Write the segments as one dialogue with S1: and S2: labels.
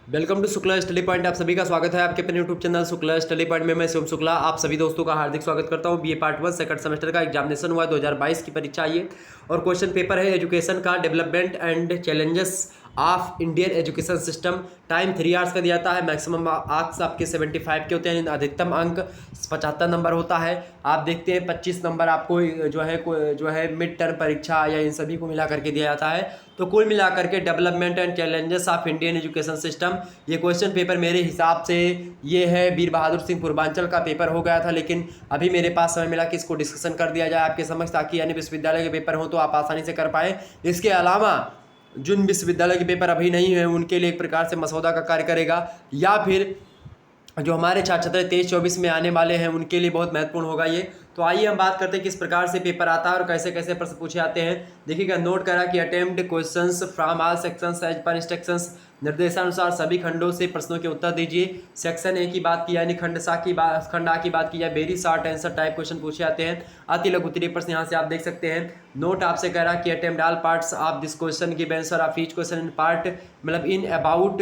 S1: Welcome to Shukla study point. आप सभी का स्वागत है आपके अपने YouTube channel Shukla study point में। मैं शिवम शुक्ला आप सभी दोस्तों का हार्दिक स्वागत करता हूं। बीए पार्ट 1 सेकंड सेमेस्टर का एग्जामिनेशन हुआ 2022 की परीक्षा आई है और क्वेश्चन पेपर है एजुकेशन का, development and challenges of Indian education system. Time 3 hours का दिया जाता है। मैक्सिमम मार्क्स आपके 75 के होते हैं, अधिकतम अंक 75 नंबर होता है। आप देखते हैं 25 नंबर आपको जो है मिड टर्म परीक्षा या इन सभी को मिला करके दिया जाता है। तो कुल मिलाकर के development and challenges of Indian education system, ये क्वेश्चन पेपर मेरे हिसाब से ये है वीर बहादुर सिंह पूर्वांचल का पेपर हो गया था, लेकिन अभी मेरे पास समय मिला कि इसको डिस्कशन कर दिया जाए आपके समझ, ताकि अन्य विश्वविद्यालय के पेपर हो तो आप आसानी से कर पाएँ। इसके अलावा जिन विश्वविद्यालय के पेपर अभी नहीं है उनके लिए एक प्रकार से मसौदा का कार्य करेगा, या फिर जो हमारे छात्र छात्र 23-24 में आने वाले हैं उनके लिए बहुत महत्वपूर्ण होगा ये। तो आइए हम बात करते हैं किस प्रकार से पेपर आता है और कैसे कैसे प्रश्न पूछे जाते हैं। देखिएगा, नोट करा कि attempt questions from all sections as per instructions, निर्देशानुसार सभी खंडों से प्रश्नों के उत्तर दीजिए। सेक्शन ए की बात की यानी खंड सा की बात, खंड आ की बात की जाए, very short answer type question पूछे जाते हैं। अति लघु उत्तरीय प्रश्न यहाँ से आप देख सकते हैं। नोट आपसे कह रहा कि attempt all parts of this question give answer of each question in part, मतलब इन अबाउट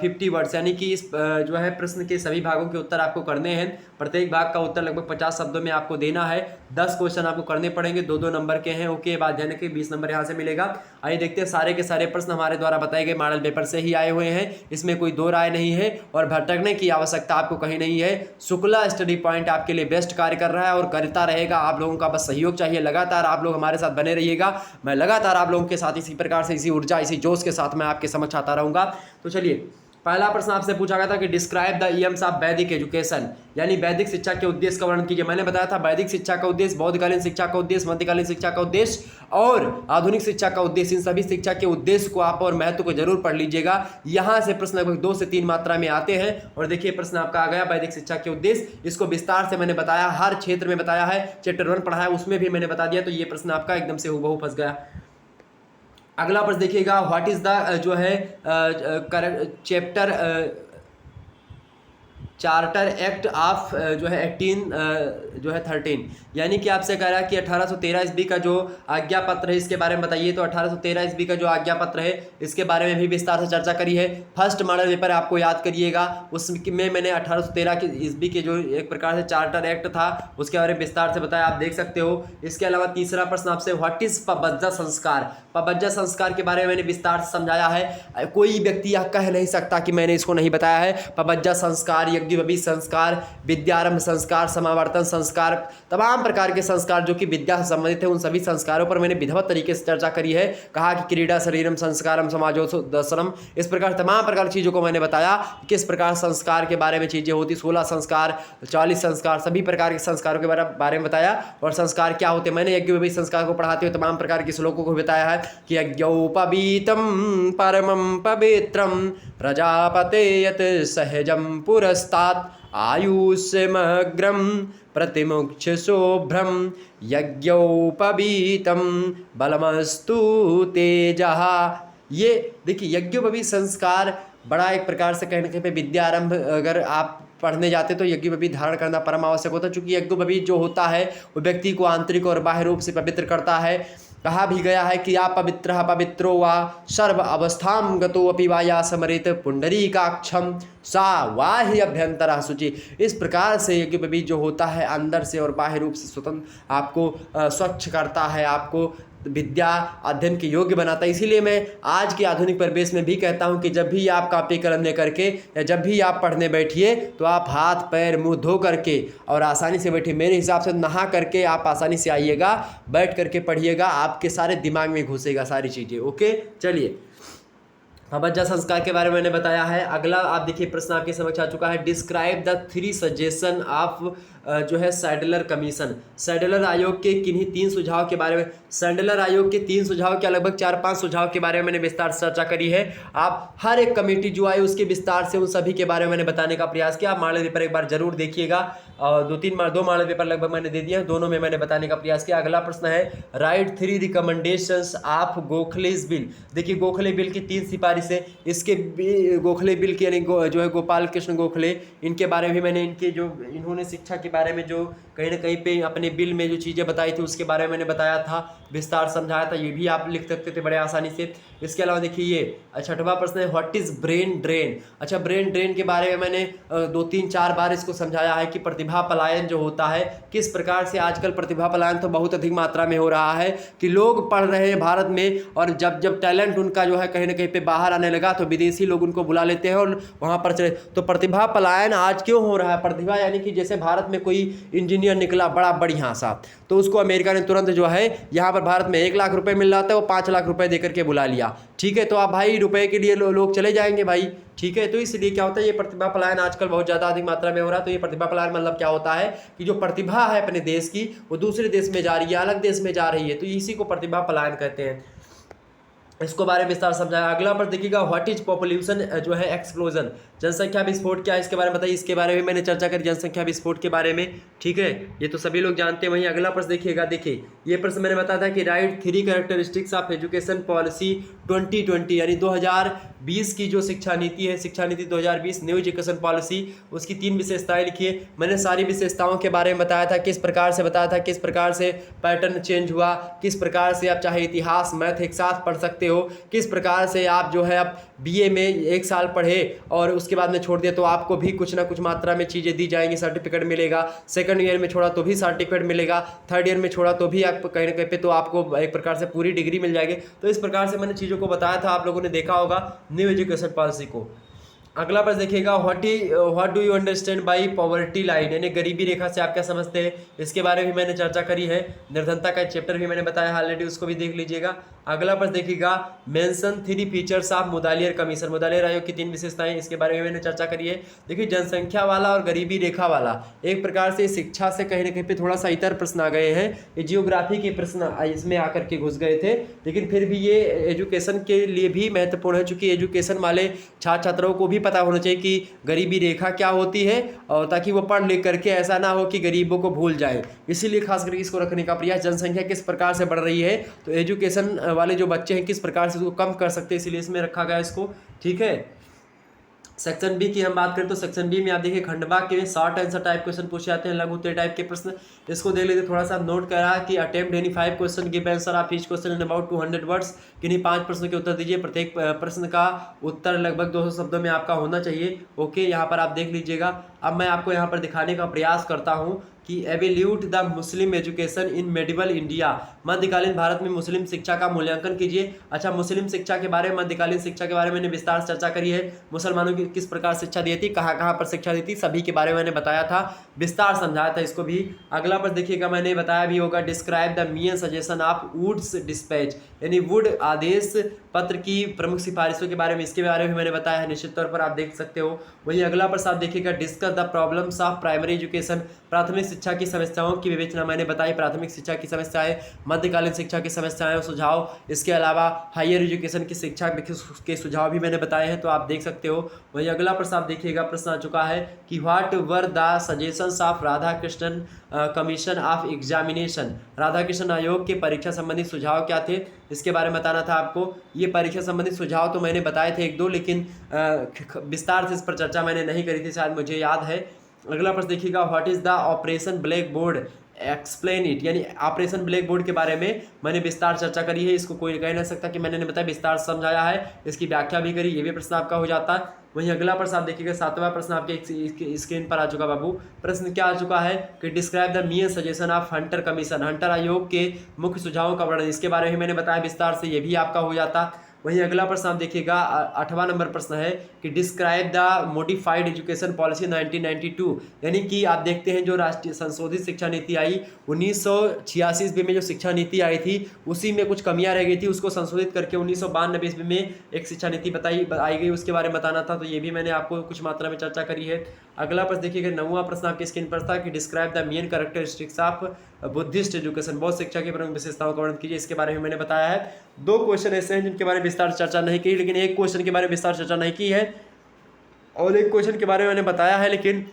S1: 50 वर्ड्स, यानी कि इस जो है प्रश्न के सभी भागों के उत्तर आपको करने हैं। प्रत्येक भाग का उत्तर लगभग 50 शब्दों में आपको देना है। 10 क्वेश्चन आपको करने पड़ेंगे, 2-2 नंबर के हैं। ओके, बाद यानी कि 20 नंबर यहाँ से मिलेगा। आइए देखते हैं, सारे के सारे प्रश्न हमारे द्वारा बताए गए मॉडल पेपर से ही आए हुए हैं, इसमें कोई दो राय नहीं है और भटकने की आवश्यकता आपको कहीं नहीं है। शुक्ला स्टडी पॉइंट आपके लिए बेस्ट कार्य कर रहा है और करता रहेगा। आप लोगों का बस सहयोग चाहिए, लगातार आप लोग हमारे साथ बने रहिएगा। मैं लगातार आप लोगों के साथ इसी प्रकार से, इसी ऊर्जा, इसी जोश के साथ मैं आपके समक्ष आता रहूंगा। तो चलिए, पहला प्रश्न आपसे पूछा गया था कि डिस्क्राइब द एम्स ऑफ वैदिक एजुकेशन, यानी वैदिक शिक्षा के उद्देश्य का वर्णन कीजिए। मैंने बताया था वैदिक शिक्षा का उद्देश्य, बौद्धकालीन शिक्षा का उद्देश्य, मध्यकालीन शिक्षा का उद्देश्य और आधुनिक शिक्षा का उद्देश्य। इन सभी शिक्षा के उद्देश्य को आप और महत्व को जरूर पढ़ लीजिएगा। यहाँ से प्रश्न लगभग 2 से 3 मात्रा में आते हैं। और देखिए, प्रश्न आपका आ गया वैदिक शिक्षा के उद्देश्य। इसको विस्तार से मैंने बताया, हर क्षेत्र में बताया है। चैप्टर 1 पढ़ाया उसमें भी मैंने बता दिया। तो ये प्रश्न आपका एकदम से हूबहू फंस गया। अगला प्रश्न देखिएगा, व्हाट इज द जो है चैप्टर चार्टर एक्ट ऑफ जो है 13, यानी कि आपसे कह रहा है कि 1813 ईस्वी का जो आज्ञा पत्र है इसके बारे में बताइए। तो 1813 ईस्वी का जो आज्ञा पत्र है इसके बारे में भी विस्तार से चर्चा करी है। फर्स्ट मॉडल पेपर आपको याद करिएगा, उसमें मैंने 1813 की ईस्वी के जो एक प्रकार से चार्टर एक्ट था उसके बारे में विस्तार से बताया, आप देख सकते हो। इसके अलावा तीसरा प्रश्न आपसे, व्हाट इज पबज्जा संस्कार। पबज्जा संस्कार के बारे में मैंने विस्तार से समझाया है। कोई व्यक्ति यह कह नहीं सकता कि मैंने इसको नहीं बताया है। पबज्जा संस्कार, यज्ञोपवीत संस्कार, विद्यारंभ संस्कार, समावर्तन संस्कार, तमाम प्रकार के संस्कार जो कि विद्या से संबंधित है, उन सभी संस्कारों पर मैंने विधिवत तरीके से चर्चा करी है। कहा कि क्रीड़ा शरीरम संस्कारम समाजो दर्शनम, इस प्रकार तमाम प्रकार की चीज़ों को मैंने बताया किस प्रकार संस्कार के बारे में चीज़ें होती। 16 संस्कार, 40 संस्कार, सभी प्रकार के संस्कारों के बारे में बताया। और संस्कार क्या होते, मैंने यज्ञोपवीत संस्कार को पढ़ाते हुए तमाम प्रकार के श्लोकों को बताया है कि यज्ञोपवीतम परमं पवित्रम प्रजापते यत सहजम पुरस्तात् आयुष्यमग्रम प्रतिमुक्ष शोभ्रम यज्ञोपवीतम बलमस्तु तेजः। ये देखिए, यज्ञोपवीत संस्कार बड़ा एक प्रकार से कहने के पे विद्यारंभ अगर आप पढ़ने जाते तो यज्ञोपवीत धारण करना परम आवश्यक होता है, क्योंकि यज्ञोपवीत जो होता है वो व्यक्ति को आंतरिक और बाह्य रूप से पवित्र करता है। कहा भी गया है कि आप पवित्रो वा सर्व अवस्थाम गतो अपि वा या समरित पुंडरीकाक्षम सा वाह्य अभ्यंतरा शुचि। इस प्रकार से यज्ञोपवीत जो होता है अंदर से और बाह्य रूप से स्वतंत्र आपको स्वच्छ करता है, आपको विद्या अध्ययन के योग्य बनाता है। इसीलिए मैं आज के आधुनिक परिवेश में भी कहता हूं कि जब भी आप कॉपी कलम लेकर के या जब भी आप पढ़ने बैठिए तो आप हाथ पैर मुंह धो करके और आसानी से बैठिए। मेरे हिसाब से नहा करके आप आसानी से आइएगा, बैठ करके पढ़िएगा, आपके सारे दिमाग में घुसेगा सारी चीज़ें। ओके, चलिए, पबज्जा संस्कार के बारे में मैंने बताया है। अगला आप देखिए, प्रश्न आपके समक्ष आ चुका है, डिस्क्राइब द 3 सजेशन ऑफ जो है सैडलर कमीशन। सैडलर आयोग के किन्हीं 3 सुझाव के बारे में, सैडलर आयोग के 3 सुझाव के लगभग 4-5 सुझाव के बारे में मैंने विस्तार से चर्चा करी है। आप हर एक कमेटी जो आई उसके विस्तार से उन सभी के बारे में मैंने बताने का प्रयास किया। आप मॉडल पेपर एक बार जरूर देखिएगा, और 2 मॉडल पेपर लगभग मैंने दे दिया, दोनों में मैंने बताने का प्रयास किया। अगला प्रश्न है, राइट 3 रिकमेंडेशंस ऑफ गोखलेज बिल। देखिए, गोखले बिल की 3 सिफारिशें, इसके गोखले बिल के यानी जो है गोपाल कृष्ण गोखले, इनके बारे में मैंने इन्होंने शिक्षा के बारे में जो कहीं ना कहीं पे अपने बिल में जो चीज़ें बताई थी उसके बारे में मैंने बताया था, विस्तार समझाया था। ये भी आप लिख सकते थे बड़े आसानी से। इसके अलावा देखिए ये छठवां प्रश्न है व्हाट इज ब्रेन ड्रेन। अच्छा, ब्रेन ड्रेन के बारे में मैंने 2-3-4 बार इसको समझाया है कि प्रतिभा पलायन जो होता है किस प्रकार से आजकल प्रतिभा पलायन तो बहुत अधिक मात्रा में हो रहा है कि लोग पढ़ रहे हैं भारत में, और जब जब टैलेंट उनका जो है कहीं ना कहीं पे बाहर आने लगा तो विदेशी लोग उनको बुला लेते हैं और वहाँ पर चले। तो प्रतिभा पलायन आज क्यों हो रहा है? प्रतिभा यानी कि जैसे भारत में कोई इंजीनियर निकला बड़ा बढ़िया सा, तो उसको अमेरिका ने तुरंत जो है यहाँ पर भारत में 1 लाख रुपए मिल रहा था, वो 5 लाख रुपए देकर के बुला लिया। ठीक है, तो आप भाई रुपए के लिए लोग चले जाएंगे भाई। ठीक है, तो इसलिए क्या होता है, ये प्रतिभा पलायन आजकल बहुत ज़्यादा अधिक मात्रा में हो रहा है। तो ये प्रतिभा पलायन मतलब क्या होता है कि जो प्रतिभा है अपने देश की वो दूसरे देश में जा रही है, अलग देश में जा रही है, तो इसी को प्रतिभा पलायन कहते हैं। इसको बारे में विस्तार समझाया। अगला पर देखिएगा व्हाट इज पॉपुलेशन जो है एक्सप्लोजन, जनसंख्या विस्फोट क्या है इसके बारे में बताइए। इसके बारे में मैंने चर्चा करी जनसंख्या विस्फोट के बारे में। ठीक है, ये तो सभी लोग जानते हैं। वहीं अगला प्रश्न देखिएगा, देखिए ये प्रश्न मैंने बताया था कि right 3 characteristics of education policy 2020 यानी 2020 की जो शिक्षा नीति है, शिक्षा नीति 2020 न्यू एजुकेशन पॉलिसी, उसकी 3 विशेषताएं लिखिए। मैंने सारी विशेषताओं के बारे में बताया था, किस प्रकार से बताया था, किस प्रकार से पैटर्न चेंज हुआ, किस प्रकार से आप चाहे इतिहास मैथ एक साथ पढ़ सकते हो, किस प्रकार से आप जो है आप बीए में 1 साल पढ़े और उसके बाद में छोड़ दिया तो आपको भी कुछ ना कुछ मात्रा में चीज़ें दी जाएंगी, सर्टिफिकेट मिलेगा। सेकंड ईयर में छोड़ा तो भी सर्टिफिकेट मिलेगा, थर्ड ईयर में छोड़ा तो भी आप कहीं ना कहीं पे तो आपको एक प्रकार से पूरी डिग्री मिल जाएगी। तो इस प्रकार से मैंने चीज़ों को बताया था, आप लोगों ने देखा होगा न्यू एजुकेशन पॉलिसी को। अगला प्रश्न देखिएगा what do you understand by poverty line यानी गरीबी रेखा से आप क्या समझते हैं, इसके बारे में मैंने चर्चा करी है। निर्धनता का चैप्टर भी मैंने बताया ऑलरेडी, उसको भी देख लीजिएगा। अगला प्रश्न देखिएगा mention 3 features of Mudaliar commission, Mudaliar आयोग की 3 विशेषताएं, इसके बारे में मैंने चर्चा करी है। देखिए जनसंख्या वाला और गरीबी रेखा वाला एक प्रकार से शिक्षा से कहीं ना कहीं पे थोड़ा सा इतर प्रश्न आ गए हैं, ये जियोग्राफी के प्रश्न इसमें आकर के घुस गए थे, लेकिन फिर भी ये एजुकेशन के लिए भी महत्वपूर्ण है, चूंकि एजुकेशन वाले छात्र छात्राओं को भी पता होना चाहिए कि गरीबी रेखा क्या होती है, और ताकि वो पढ़ लिख करके ऐसा ना हो कि गरीबों को भूल जाए, इसीलिए खास करके इसको रखने का प्रयास। जनसंख्या किस प्रकार से बढ़ रही है तो एजुकेशन वाले जो बच्चे हैं किस प्रकार से उसको कम कर सकते हैं, इसलिए इसमें रखा गया इसको। ठीक है, सेक्शन बी की हम बात करें तो सेक्शन बी में आप देखिए खंडवा के शॉर्ट आंसर टाइप क्वेश्चन पूछे जाते हैं, लघु उत्तरीय टाइप के प्रश्न। इसको देख लीजिए, थोड़ा सा नोट करा कि attempt any 5 question, give answer of each question in about 200 words, किन्हीं 5 प्रश्नों के उत्तर दीजिए, प्रत्येक प्रश्न का उत्तर लगभग 200 शब्दों में आपका होना चाहिए। ओके, यहाँ पर आप देख लीजिएगा। अब मैं आपको यहाँ पर दिखाने का प्रयास करता हूँ कि evaluate the Muslim education in medieval India, मध्यकालीन भारत में मुस्लिम शिक्षा का मूल्यांकन कीजिए। अच्छा, मुस्लिम शिक्षा के बारे में, मध्यकालीन शिक्षा के बारे में मैंने विस्तार से चर्चा करी है। मुसलमानों की किस प्रकार शिक्षा दी थी, कहाँ कहाँ पर शिक्षा दी थी, सभी के बारे में मैंने बताया था, विस्तार समझाया था इसको भी। अगला पर देखिएगा, मैंने बताया भी होगा describe the main suggestion of Wood's dispatch यानी वुड आदेश पत्र की प्रमुख सिफारिशों के बारे में, इसके बारे में मैंने बताया है, निश्चित तौर पर आप देख सकते हो। वहीं अगला प्रश्न आप देखिएगा discuss the problems of primary education, प्राथमिक शिक्षा की समस्याओं की विवेचना मैंने बताई, प्राथमिक शिक्षा की समस्याएं, मध्यकालीन शिक्षा की समस्याएं और सुझाव, इसके अलावा हायर एजुकेशन की शिक्षा के सुझाव भी मैंने बताए हैं, तो आप देख सकते हो। वहीं अगला प्रश्न आप देखिएगा, प्रश्न आ चुका है कि what were the suggestions of Radha Krishnan commission of examination, Radha Krishna आयोग के परीक्षा संबंधी सुझाव क्या थे, इसके बारे में बताना था आपको। ये परीक्षा संबंधित सुझाव तो मैंने बताए थे 1-2, लेकिन विस्तार से इस पर चर्चा मैंने नहीं करी थी, शायद मुझे याद है। अगला प्रश्न देखिएगा what is the operation black board explain it यानी ऑपरेशन ब्लैक बोर्ड के बारे में मैंने विस्तार चर्चा करी है, इसको कोई कह नहीं सकता कि मैंने नहीं बताया, विस्तार समझाया है, इसकी व्याख्या भी करी, ये भी प्रश्न आपका हो जाता है। वहीं अगला प्रश्न आप देखिएगा, 7वां प्रश्न आपके स्क्रीन पर आ चुका बाबू। प्रश्न क्या आ चुका है कि describe the main suggestion of Hunter commission, Hunter आयोग के मुख्य सुझावों का वर्णन, इसके बारे में मैंने बताया विस्तार से, ये भी आपका हो जाता। वहीं अगला प्रश्न आप देखिएगा, 8वां नंबर प्रश्न है कि describe the modified education policy 1992 यानी कि आप देखते हैं जो राष्ट्रीय संशोधित शिक्षा नीति आई 1986 ईस्वी में, जो शिक्षा नीति आई थी उसी में कुछ कमियां रह गई थी, उसको संशोधित करके 1992 ईस्वी में एक शिक्षा नीति आई गई, उसके बारे में बताना था, तो ये भी मैंने आपको कुछ मात्रा में चर्चा करी है। अगला प्रश्न देखिएगा, 9वां प्रश्न आपके स्क्रीन पर था कि describe the main characteristics of Buddhist education, बौद्ध शिक्षा की प्रमुख विशेषताओं का वर्णन कीजिए, इसके बारे में मैंने बताया है। 2 क्वेश्चन ऐसे हैं जिनके बारे में विस्तार चर्चा नहीं की, लेकिन एक क्वेश्चन के बारे में विस्तार चर्चा नहीं की है, और एक क्वेश्चन के बारे में मैंने बताया है लेकिन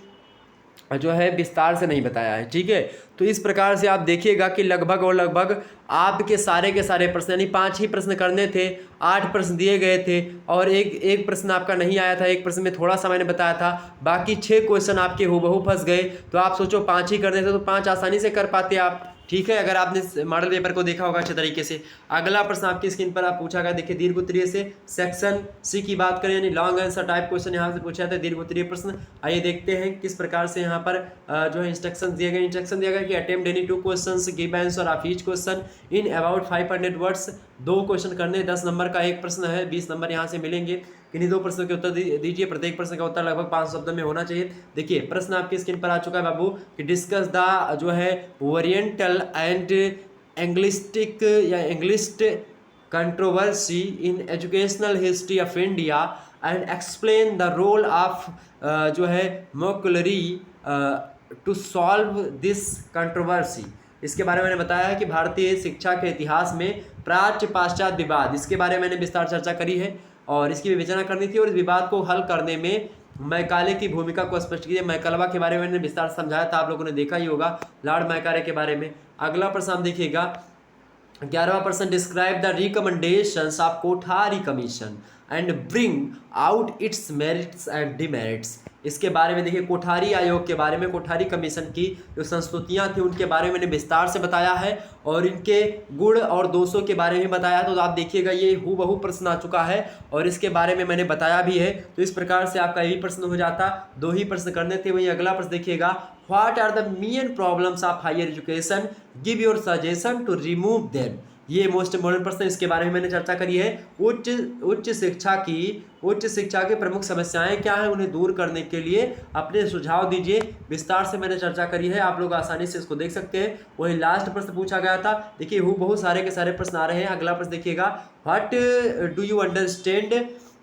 S1: जो है विस्तार से नहीं बताया है। ठीक है, तो इस प्रकार से आप देखिएगा कि लगभग और लगभग आपके सारे के सारे प्रश्न यानी 5 ही प्रश्न करने थे, 8 प्रश्न दिए गए थे, और एक प्रश्न आपका नहीं आया था, एक प्रश्न में थोड़ा सा मैंने बताया था, बाकी 6 क्वेश्चन आपके हूबहू फंस गए। तो आप सोचो 5 ही करने थे तो 5 आसानी से कर पाते आप, ठीक है, अगर आपने मॉडल पेपर को देखा होगा अच्छे तरीके से। अगला प्रश्न आपकी स्क्रीन पर आप पूछा गया, देखिए दीर्घ उत्तरीय से सेक्शन सी की बात करें, यानी लॉन्ग आंसर टाइप क्वेश्चन यहाँ से पूछा था, दीर्घ उत्तरीय प्रश्न। आइए देखते हैं किस प्रकार से यहाँ पर जो है इंस्ट्रक्शन दिए गए। इंस्ट्रक्शन दिया गया कि attempt any 2 questions, give answer of each question in about 500 words. 2 question करने, 10 नंबर का एक प्रश्न है, 20 नंबर यहाँ से मिलेंगे। किन्हीं 2 प्रश्नों के उत्तर दीजिए, प्रत्येक प्रश्न का उत्तर लगभग 5 शब्दों में होना चाहिए। देखिए प्रश्न आपकी स्क्रीन पर आ चुका है बाबू कि डिस्कस द जो है ओरिएंटल एंड एंग्लिस्टिक या anglicist controversy in educational history of India and explain the role of जो है Macaulay to solve this controversy. इसके बारे में मैंने बताया है कि भारतीय शिक्षा के इतिहास में प्राच्य पाश्चात्य विवाद, इसके बारे में मैंने विस्तार चर्चा करी है और इसकी विवेचना करनी थी और इस विवाद को हल करने में मैकाले की भूमिका को स्पष्ट कीजिए। मैकाले के बारे में मैंने विस्तार से समझाया था, आप लोगों ने देखा ही होगा लॉर्ड मैकाले के बारे में। अगला प्रश्न आप देखिएगा 11वां प्रश्न, describe the recommendations of Kothari commission and bring out it's merits and demerits. इसके बारे में देखिए कोठारी आयोग के बारे में, कोठारी कमीशन की जो संस्तुतियां थी उनके बारे में मैंने विस्तार से बताया है और इनके गुण और दोषों के बारे में बताया। तो आप देखिएगा ये हूबहू प्रश्न आ चुका है और इसके बारे में मैंने बताया भी है। तो इस प्रकार से आपका यही प्रश्न हो जाता, 2 ही प्रश्न करने थे। वहीं अगला प्रश्न देखिएगा, what are the main problems of higher education, give your suggestion to remove them. ये मोस्ट इम्पोर्टेंट प्रश्न, इसके बारे में मैंने चर्चा करी है। उच्च शिक्षा की प्रमुख समस्याएं क्या हैं, उन्हें दूर करने के लिए अपने सुझाव दीजिए। विस्तार से मैंने चर्चा करी है, आप लोग आसानी से इसको देख सकते हैं। वही लास्ट प्रश्न पूछा गया था, देखिए बहुत सारे के सारे प्रश्न आ रहे हैं। अगला प्रश्न देखिएगा, what do you understand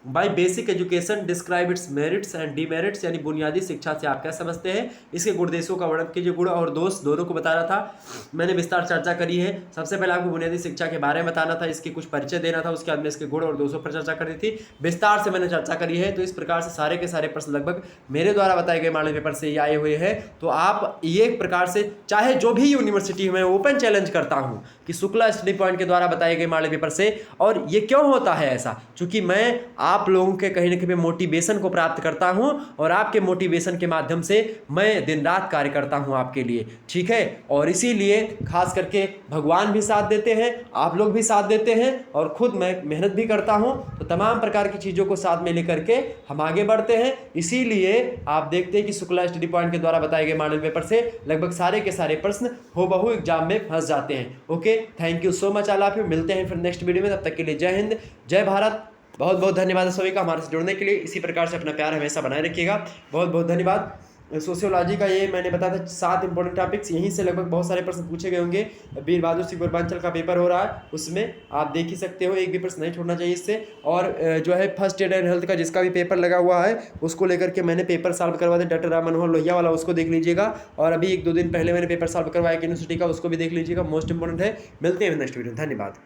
S1: by basic education, describe it's merits and demerits, यानी बुनियादी शिक्षा से आप क्या समझते हैं, इसके गुण देशों का वर्णन कीजिए। गुण और दोष दोनों को बता रहा था, मैंने विस्तार चर्चा करी है। सबसे पहले आपको बुनियादी शिक्षा के बारे में बताना था, इसकी कुछ परिचय देना था, उसके बाद में इसके गुण और दोषों पर चर्चा करनी थी। विस्तार से मैंने चर्चा करी है। तो इस प्रकार से सारे के सारे प्रश्न लगभग मेरे द्वारा बताए गए मॉडल पेपर से आए हुए हैं। तो आप ये एक प्रकार से चाहे जो भी यूनिवर्सिटी में ओपन चैलेंज करता हूँ कि शुक्ला स्टडी पॉइंट के द्वारा बताए गए मॉडल पेपर से। और ये क्यों होता है ऐसा, क्योंकि मैं आप लोगों के कहीं ना कहीं मोटिवेशन को प्राप्त करता हूं और आपके मोटिवेशन के माध्यम से मैं दिन रात कार्य करता हूं आपके लिए, ठीक है। और इसीलिए खास करके भगवान भी साथ देते हैं, आप लोग भी साथ देते हैं और खुद मैं मेहनत भी करता हूं। तो तमाम प्रकार की चीज़ों को साथ में लेकर के हम आगे बढ़ते हैं। इसीलिए आप देखते हैं कि शुक्ला स्टडी पॉइंट के द्वारा बताए गए मॉडल पेपर से लगभग सारे के सारे प्रश्न हूबहू एग्जाम में फंस जाते हैं। Okay, thank you so much. आप मिलते हैं फिर नेक्स्ट वीडियो में, तब तक के लिए जय हिंद, जय भारत। बहुत बहुत धन्यवाद सभी का हमारे से जुड़ने के लिए। इसी प्रकार से अपना प्यार हमेशा बनाए रखिएगा। बहुत बहुत धन्यवाद। सोशियोलॉजी का ये मैंने बताया था 7 इंपॉर्टेंट टॉपिक्स, यहीं से लगभग बहुत सारे प्रश्न पूछे गए होंगे। वीर बहादुर सिंह पूर्वांचल का पेपर हो रहा है, उसमें आप देख ही सकते हो, एक भी प्रश्न नहीं छोड़ना चाहिए इससे। और जो है फर्स्ट एड एंड हेल्थ का जिसका भी पेपर लगा हुआ है उसको लेकर के मैंने पेपर सॉल्व करवा दिया, डॉक्टर राम मनोहर लोहिया वाला, उसको देख लीजिएगा। और अभी 1-2 दिन पहले मैंने पेपर सॉल्व करवाया यूनिवर्सिटी का, उसको भी देख लीजिएगा, मोस्ट इंपॉर्टेंट है। मिलते हैं नेक्स्ट वीडियो, धन्यवाद,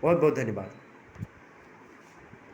S1: बहुत बहुत धन्यवाद।